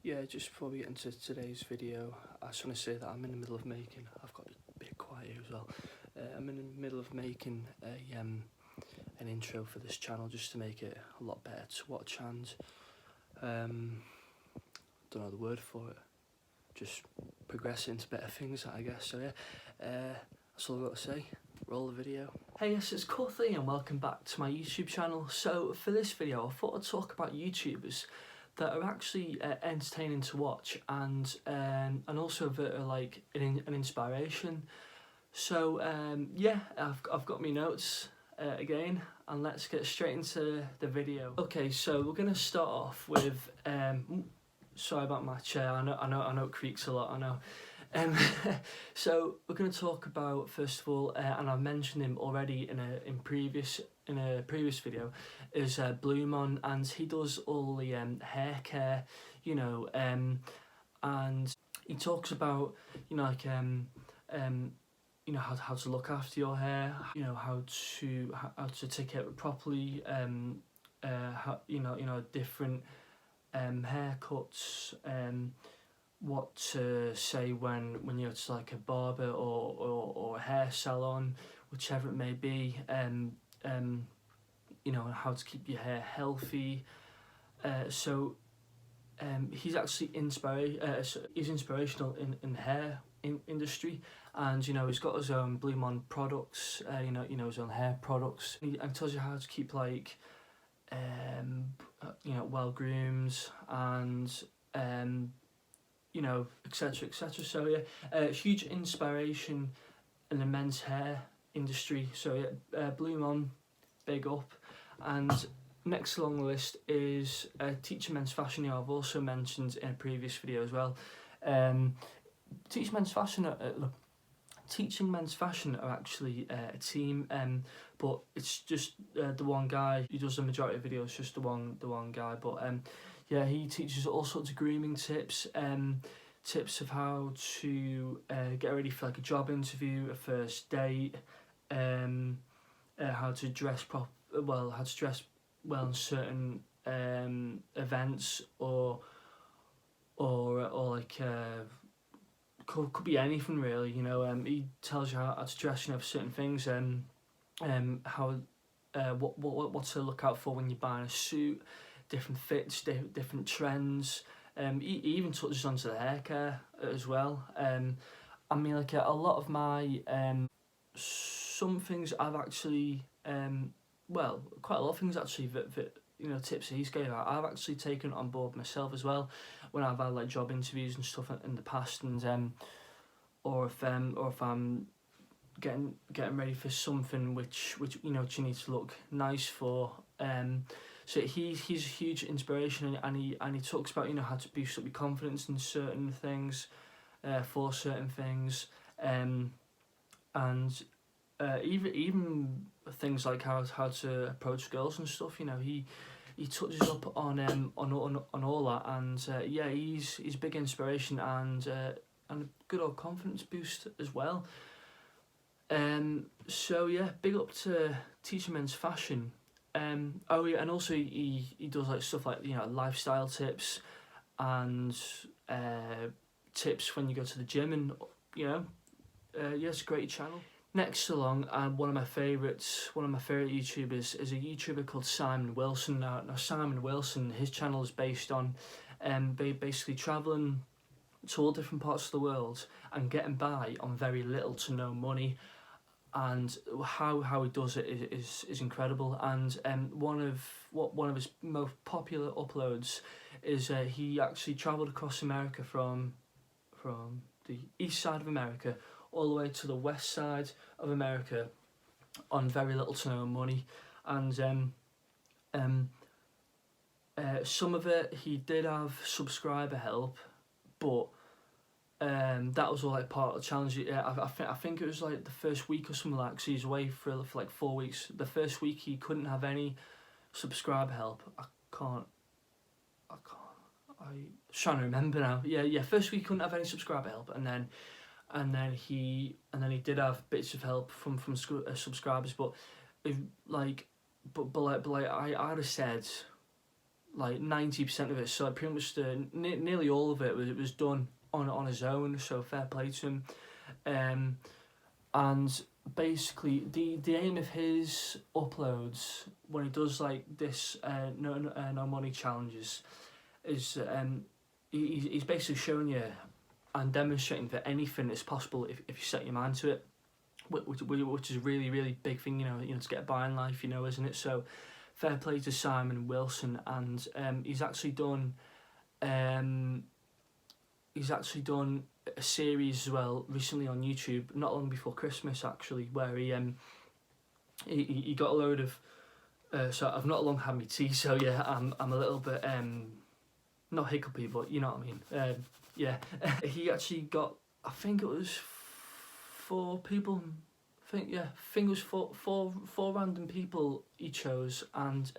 Yeah, just before we get into today's video, I just want to say that I'm in the middle of making, I've got a bit quiet here as well, I'm in the middle of making an intro for this channel just to make it a lot better to watch, and don't know the word for it, just progress into better things, I guess. So yeah, that's all I've got to say. Roll the video. Hey, yes, it's Killin and welcome back to my YouTube channel. So for this video I thought I'd talk about YouTubers that are actually entertaining to watch, and also that are like an inspiration. So yeah, I've got my notes again, and let's get straight into the video. Okay, so we're gonna start off with sorry about my chair. I know it creaks a lot. I know. So we're going to talk about, first of all, and I've mentioned him already in a previous video, is Bloomon, and he does all the hair care, you know, and he talks about, you know, like you know, how to look after your hair, you know, how to take care of it properly, how, you know different haircuts, what to say when you're to like a barber or a hair salon, whichever it may be, you know, how to keep your hair healthy. So he's actually he's inspirational in the hair industry, and you know, he's got his own Bloomon products, you know his own hair products, and tells you how to keep like you know, well groomed, and you know, etc, etc. So yeah, huge inspiration in the men's hair industry. So yeah, Bloomon, big up. And next along the list is Teaching Men's Fashion, who I've also mentioned in a previous video as well. Teaching Men's Fashion are actually a team, but it's just the one guy who does the majority of videos, just the one guy. But yeah, he teaches all sorts of grooming tips, tips of how to get ready for like a job interview, a first date, how to dress well in certain events, or like could be anything really, you know. He tells you how to dress, you know, for certain things, how what to look out for when you're buying a suit, different fits, different trends. He even touches onto the hair care as well. I mean, like a lot of my some things I've actually well, quite a lot of things actually that you know, tips he's gave out, I've actually taken on board myself as well when I've had like job interviews and stuff in the past, and or if I'm getting ready for something which you know, which you need to look nice for. So he's a huge inspiration, and he talks about, you know, how to boost up your confidence in certain things, for certain things, and even things like how to approach girls and stuff. You know, he touches up on all that, and yeah, he's a big inspiration, and a good old confidence boost as well. So yeah, big up to Teaching Men's Fashion. Oh yeah, and also he does like stuff like, you know, lifestyle tips, and tips when you go to the gym, and you know, yeah, it's a great channel. Next along, one of my favourite YouTubers is a YouTuber called Simon Wilson. Now Simon Wilson, his channel is based on basically travelling to all different parts of the world and getting by on very little to no money. And how he does it is incredible. And one of his most popular uploads is he actually travelled across America from the east side of America all the way to the west side of America on very little to no money. And some of it he did have subscriber help, but that was all like part of the challenge. I think it was like the first week or something like that, 'cause he's away for like 4 weeks. The first week he couldn't have any subscriber help. I'm trying to remember now. Yeah, first week he couldn't have any subscriber help, and then he did have bits of help from subscribers, but if like I'd have said like 90% of it. So pretty much nearly all of it was done on his own. So fair play to him. And basically the aim of his uploads when he does like this no money challenges is he's basically showing you and demonstrating that anything is possible if you set your mind to it, which is a really big thing, you know, to get by in life, you know, isn't it? So fair play to Simon Wilson. And he's actually done a series as well recently on YouTube, not long before Christmas actually, where he got a load of so I've not long had my tea, so yeah, I'm a little bit not hiccupy, but you know what I mean. Yeah. He actually got, I think it was 4 people, I think it was four random people he chose, and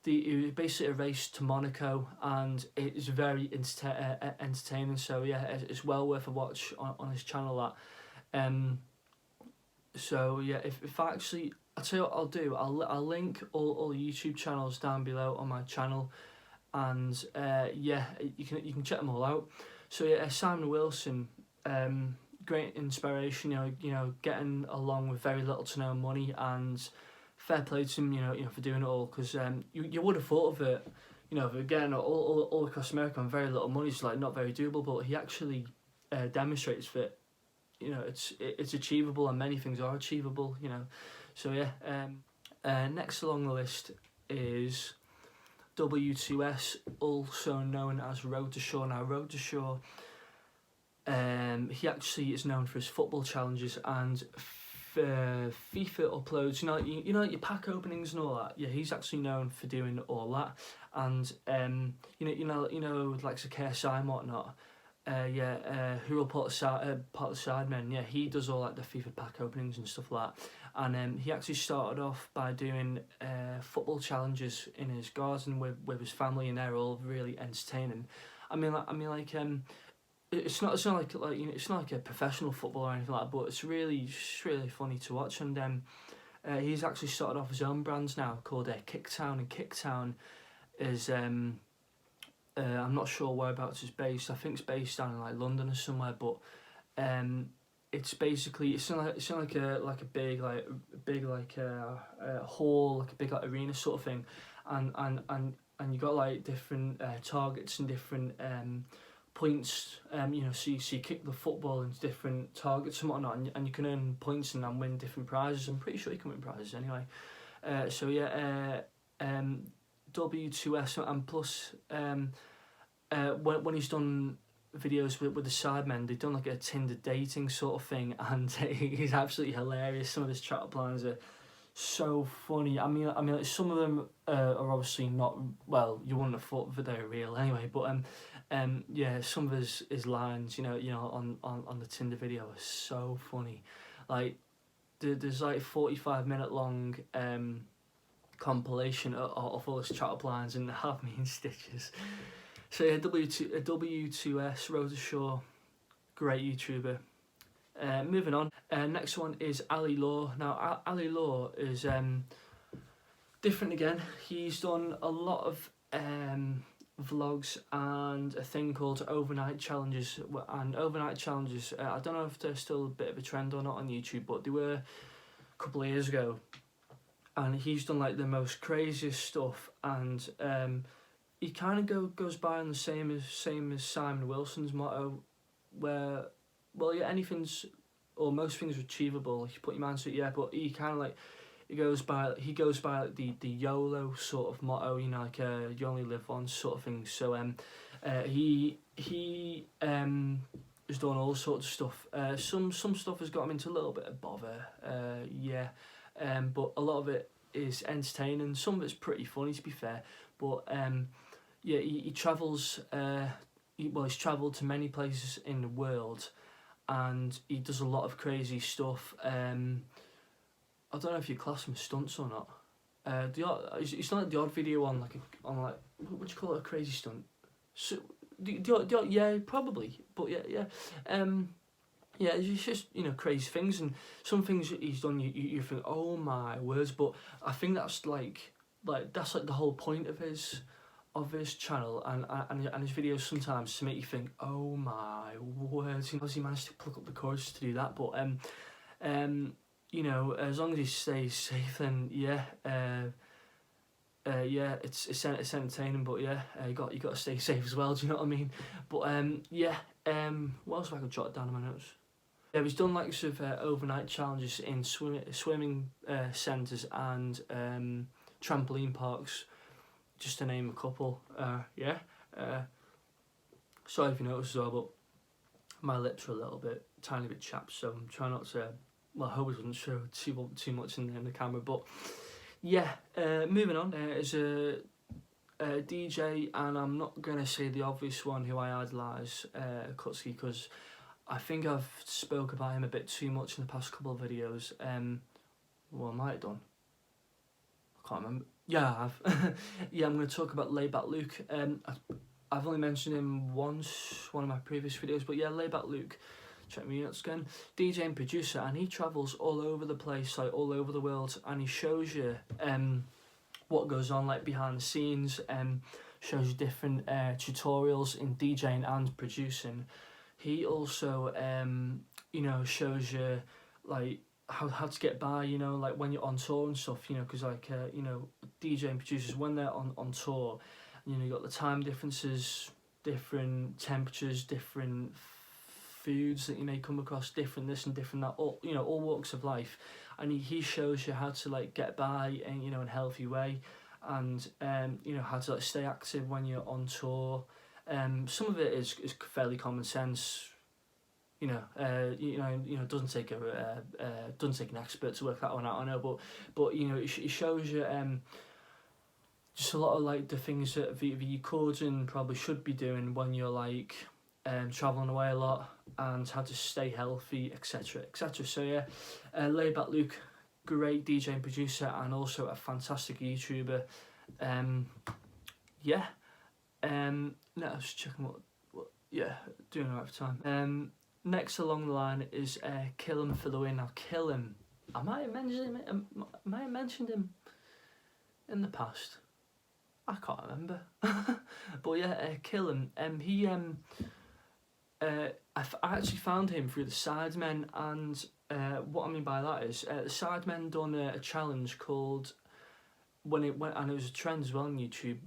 it was basically a race to Monaco, and it's very entertaining. So yeah, it's well worth a watch on his channel. That so yeah, if I actually, I'll tell you what I'll do. I'll link all YouTube channels down below on my channel, and yeah, you can check them all out. So yeah, Simon Wilson, great inspiration. You know, getting along with very little to no money, and fair play to him, you know, for doing it all, because you would have thought of it, you know, again, all across America on very little money is like not very doable, but he actually demonstrates that, you know, it's achievable, and many things are achievable, you know. So yeah, next along the list is W2S, also known as Road to Shore. Now, Road to Shore, he actually is known for his football challenges and FIFA uploads. You know your pack openings and all that. Yeah, he's actually known for doing all that. And you know like KSI and whatnot. Who will part the Sidemen. Yeah, he does all like the FIFA pack openings and stuff like that. And he actually started off by doing football challenges in his garden with his family, and they're all really entertaining. It's not like you know, it's not like a professional football or anything like that, but it's really funny to watch. And he's actually started off his own brands now called Kicktown, and Kicktown is I'm not sure whereabouts it's based. I think it's based down in like London or somewhere, but it's basically it's not like a big hall, like a big like arena sort of thing, and you got like different targets and different points, you know, so you kick the football into different targets and whatnot, and you can earn points and win different prizes. I'm pretty sure you can win prizes anyway. So yeah, W2S, and plus when he's done videos with the Sidemen, they've done like a Tinder dating sort of thing, and he's absolutely hilarious. Some of his chat lines are so funny. I mean, like, some of them are obviously not, well, you wouldn't have thought that they were real anyway, but yeah, some of his lines, you know, on the Tinder video are so funny. Like there's like 45-minute long compilation of all his chat lines, and have me in stitches. So yeah, W2S, Road to Shore, great YouTuber. Moving on, next one is Ali Law. Now Ali Law is different again. He's done a lot of vlogs and a thing called overnight challenges. And overnight challenges, I don't know if they're still a bit of a trend or not on YouTube, but they were a couple of years ago. And he's done like the most craziest stuff, and he kind of goes by on the same as Simon Wilson's motto, where, well, yeah, anything's or most things are achievable if you put your mind to it. Yeah, but he kind of like he goes by like the YOLO sort of motto, you know, like you only live once sort of thing. So he has done all sorts of stuff. Some stuff has got him into a little bit of bother. Yeah. But a lot of it is entertaining. Some of it's pretty funny, to be fair. But yeah, he travels. He's travelled to many places in the world, and he does a lot of crazy stuff. I don't know if you class him as stunts or not. It's not like the odd video on like what do you call it, a crazy stunt? So yeah, probably. But yeah. Yeah, it's just, you know, crazy things, and some things he's done you think, oh my words, but I think that's like the whole point of his of his channel and his videos sometimes to make you think, oh my words, how has he managed to pluck up the courage to do that? But you know, as long as he stays safe, then yeah, yeah, it's entertaining. But yeah, you got to stay safe as well. Do you know what I mean? But yeah, what else have I got jotted down in my notes? Yeah, he's done like sort of overnight challenges in swimming centres and trampoline parks, just to name a couple. Yeah. Sorry if you noticed as well, but my lips are a little bit, tiny bit chapped, so I'm trying not to. Well, I hope it doesn't show too much in the camera, but yeah. Moving on, is a DJ, and I'm not gonna say the obvious one who I idolise, Kutsky, because I think I've spoke about him a bit too much in the past couple of videos. Well, I might have done. I can't remember. Yeah, I have. Yeah, I'm going to talk about Laidback Luke. I've only mentioned him once, one of my previous videos, but yeah, Laidback Luke. Check me out again. DJ and producer, and he travels all over the place, like all over the world, and he shows you what goes on like behind the scenes. Shows you different tutorials in DJing and producing. He also, you know, shows you like how to get by, you know, like when you're on tour and stuff, you know, because like, you know, DJ and producers, when they're on tour, you know, you got the time differences, different temperatures, different foods that you may come across, different this and different that, all, you know, all walks of life, and he shows you how to like get by and, you know, in a healthy way, and you know, how to like stay active when you're on tour. Some of it is fairly common sense, you know. It doesn't take an expert to work that one out, I know, but you know, it shows you just a lot of like the things that you could and probably should be doing when you're like traveling away a lot, and how to stay healthy, etc, etc. So yeah, Laidback Luke, great DJ and producer, and also a fantastic YouTuber. Yeah. No, I was checking what yeah, doing alright for time. Next along the line is Killin For The Win. Now Killin, I might have mentioned him in the past. I can't remember. But yeah, Killin. He I actually found him through the Sidemen, and what I mean by that is the Sidemen done a challenge called and it was a trend as well on YouTube.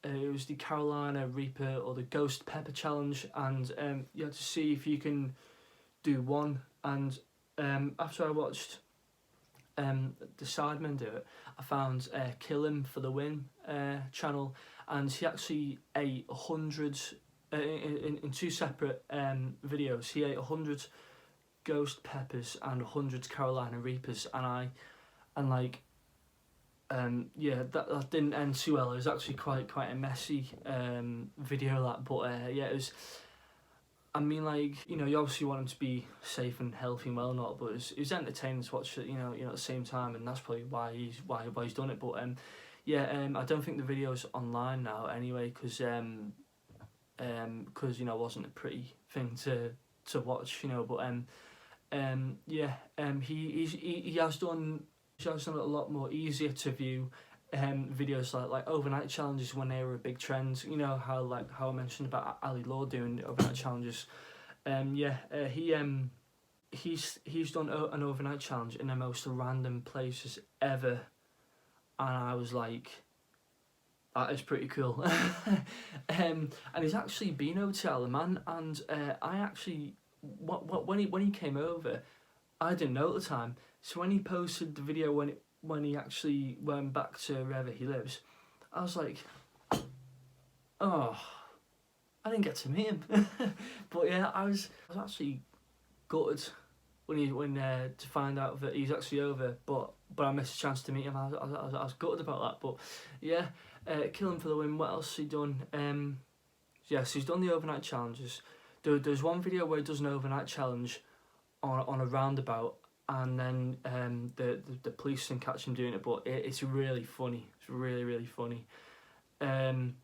It was the Carolina Reaper or the Ghost Pepper Challenge, and you had to see if you can do one. And after I watched the Sidemen do it, I found Killin For The Win channel, and he actually ate 100 in two separate videos. He ate 100 ghost peppers and 100 Carolina Reapers, yeah, that didn't end too well. It was actually quite a messy video, that, but yeah, it was. I mean, like, you know, you obviously want him to be safe and healthy and well, not, but it was entertaining to watch it, you know, at the same time, and that's probably why he's done it. But yeah, I don't think the video's online now anyway, because you know, it wasn't a pretty thing to watch, you know. But yeah, he has done it a lot more easier to view videos like overnight challenges when they were a big trend. You know how I mentioned about Ali Law doing overnight challenges. Yeah, he's done an overnight challenge in the most random places ever, and I was like, that is pretty cool. And he's actually been over to Isle of Man, and I actually when he came over, I didn't know at the time. So when he posted the video when he actually went back to wherever he lives, I was like, oh, I didn't get to meet him. But yeah, I was actually gutted when to find out that he's actually over, but I missed a chance to meet him. I was gutted about that. But yeah, Killin For The Win. What else has he done? Yeah, so he's done the overnight challenges. There's one video where he does an overnight challenge on a roundabout, and then the police can catch him doing it, but it's really funny. It's really funny. And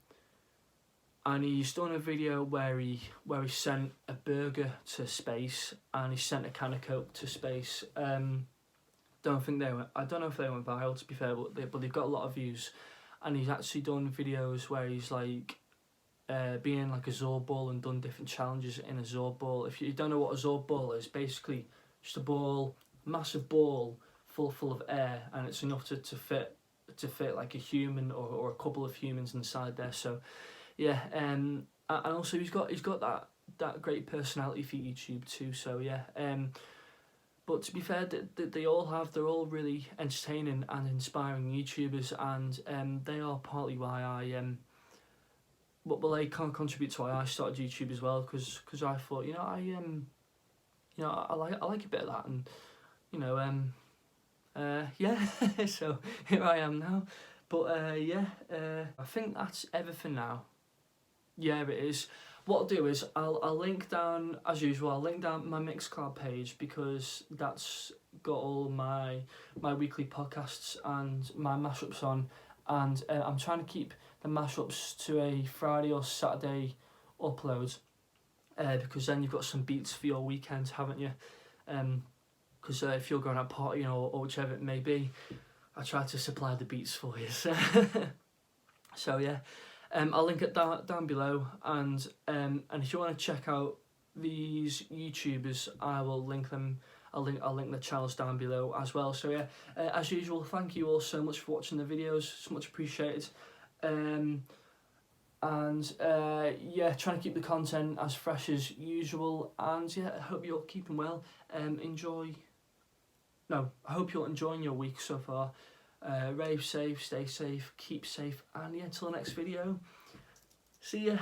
he's done a video where he sent a burger to space, and he sent a can of Coke to space. I don't know if they went viral, to be fair, but they've got a lot of views. and he's actually done videos where he's like been in like a Zorb ball and done different challenges in a Zorb ball. If you don't know what a Zorb ball is, basically just a ball, massive ball full of air, and it's enough to fit like a human or a couple of humans inside there. So yeah, and also he's got that great personality for YouTube too. So yeah, but to be fair, they're all really entertaining and inspiring YouTubers, and they are partly why well, they can't contribute to why I started YouTube as well, because I thought, I like a bit of that, and yeah, so here I am now. But I think that's everything now. Yeah, it is. What I'll do is I'll link down, as usual, I'll link down my Mixcloud page, because that's got all my weekly podcasts and my mashups on, and I'm trying to keep the mashups to a Friday or Saturday upload, because then you've got some beats for your weekend, haven't you? Because if you're going out partying or whichever it may be, I try to supply the beats for you. So yeah. I'll link it down below, and if you want to check out these YouTubers, I will link them. I'll link the channels down below as well. So yeah, as usual, thank you all so much for watching the videos. It's much appreciated. Yeah, trying to keep the content as fresh as usual, and yeah, I hope you're keeping well. I hope you're enjoying your week so far. Rave safe, stay safe, keep safe, and yeah, until the next video, see ya.